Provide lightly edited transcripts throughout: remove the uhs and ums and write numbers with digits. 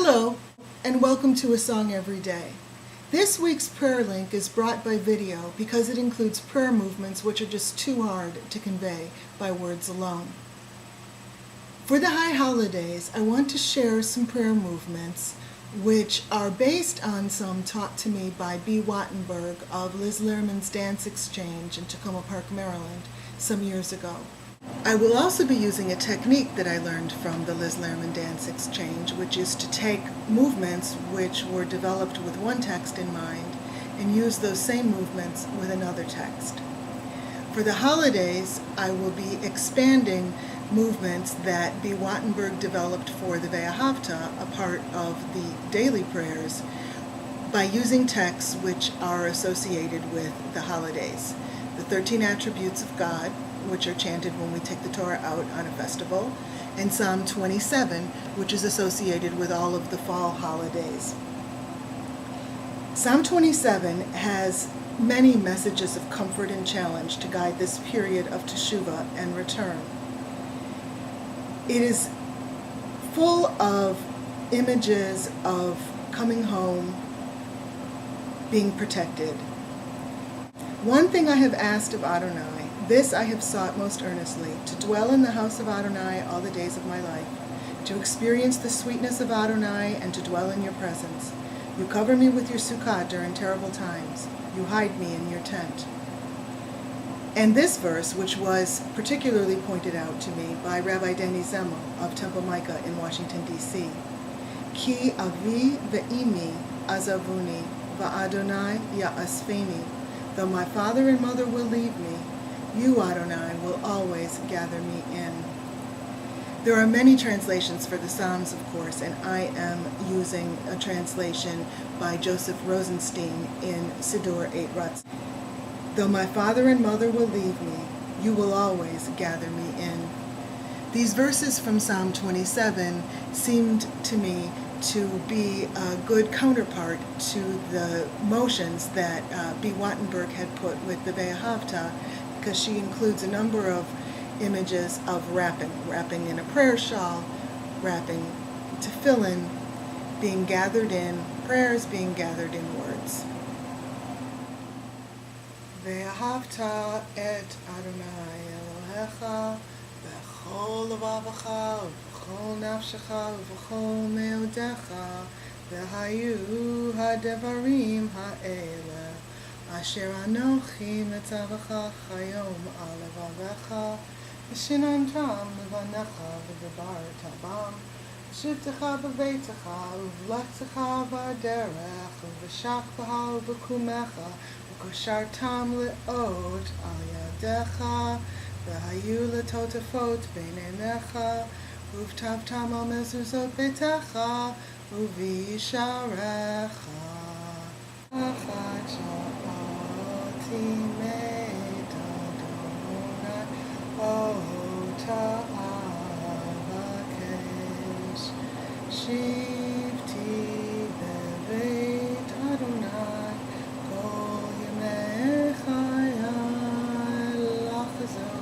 Hello, and welcome to A Song Every Day. This week's prayer link is brought by video because it includes prayer movements which are just too hard to convey by words alone. For the high holidays, I want to share some prayer movements which are based on some taught to me by B. Wattenberg of Liz Lehrman's Dance Exchange in Tacoma Park, Maryland, some years ago. I will also be using a technique that I learned from the Liz Lehrman Dance Exchange, which is to take movements which were developed with one text in mind and use those same movements with another text. For the holidays, I will be expanding movements that B. Wattenberg developed for the Ve'ahavta, a part of the daily prayers, by using texts which are associated with the holidays. The 13 attributes of God, which are chanted when we take the Torah out on a festival, and Psalm 27, which is associated with all of the fall holidays. Psalm 27 has many messages of comfort and challenge to guide this period of teshuvah and return. It is full of images of coming home, being protected. One thing I have asked of Adonai, this I have sought most earnestly, to dwell in the house of Adonai all the days of my life, to experience the sweetness of Adonai and to dwell in your presence. You cover me with your sukkah during terrible times. You hide me in your tent. And this verse, which was particularly pointed out to me by Rabbi Danny Zemmel of Temple Micah in Washington, D.C. Ki avi ve'imi azavuni va'Adonai ya'asfeni. Though my father and mother will leave me, you, Adonai, will always gather me in. There are many translations for the Psalms, of course, and I am using a translation by Joseph Rosenstein in Siddur 8 Ratz. Though my father and mother will leave me, you will always gather me in. These verses from Psalm 27 seemed to me to be a good counterpart to the motions that B. Wattenberg had put with the Ve'ahavta, because she includes a number of images of wrapping in a prayer shawl, wrapping tefillin, being gathered in, prayers being gathered in words. Ve'ahavta et Adonai Elohecha b'chol levavecha v'chol nafshecha v'chol meodecha v'hayu hadevarim ha'eleh asher anochi metzavecha chayom al levavecha v'shinantam levanecha v'debar tabam v'shivtecha b'veitecha uv'lechtecha b'derech v'shachbeha v'kumecha v'koshartam le'ot al yadecha v'hayu letotefot b'neinecha uv'tavtam al mezuzot beitecha uv'yisharecha achad sha'ati me'tadonai ota avakesh shivti beveit Adonai kol yemei chayai lachzo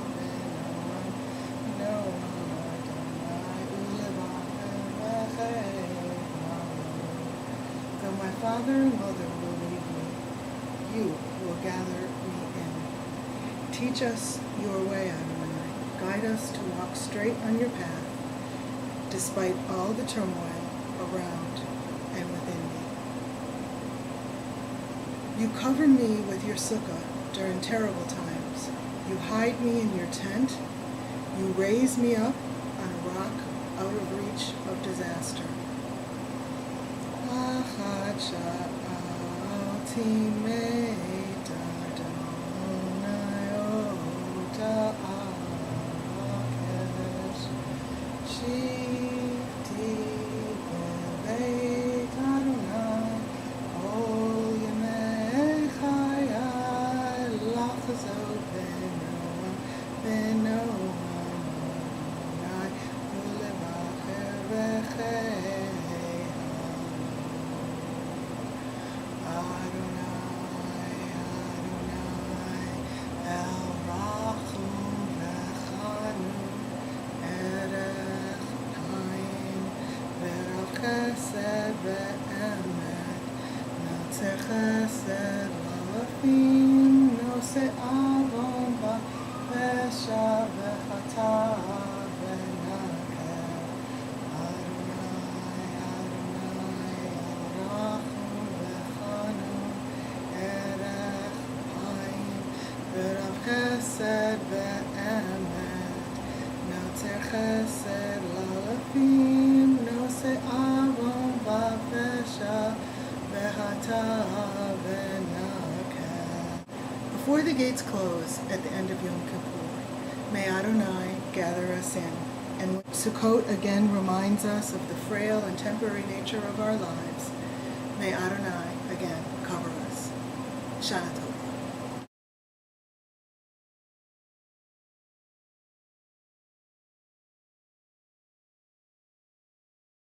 b'noam Adonai ulevachem v'chei Though my father and mother will leave me, you will gather me in. Teach us your way, Adonai. Guide us to walk straight on your path, despite all the turmoil around and within me. You cover me with your sukkah during terrible times. You hide me in your tent. You raise me up on a rock out of reach of disaster. Achad sha'ati me'tadonai ota avakesh shivti beveit Adonai kol yemei chayai lachzo b'noam Adonai ulevacher v'chei Adonai chesed ve'emet, notzer chesed l'alafim, nosei avon v'pesha v'chata v'naker. Adonai, Adonai, Rachum v'chanun, erech chaim, v'rav chesed ve'emet, notzer chesed l'alafim, nosei avon v'pesha v'chata v'naker. Before the gates close at the end of Yom Kippur, may Adonai gather us in. And when Sukkot again reminds us of the frail and temporary nature of our lives, may Adonai again cover us. Shana Tov.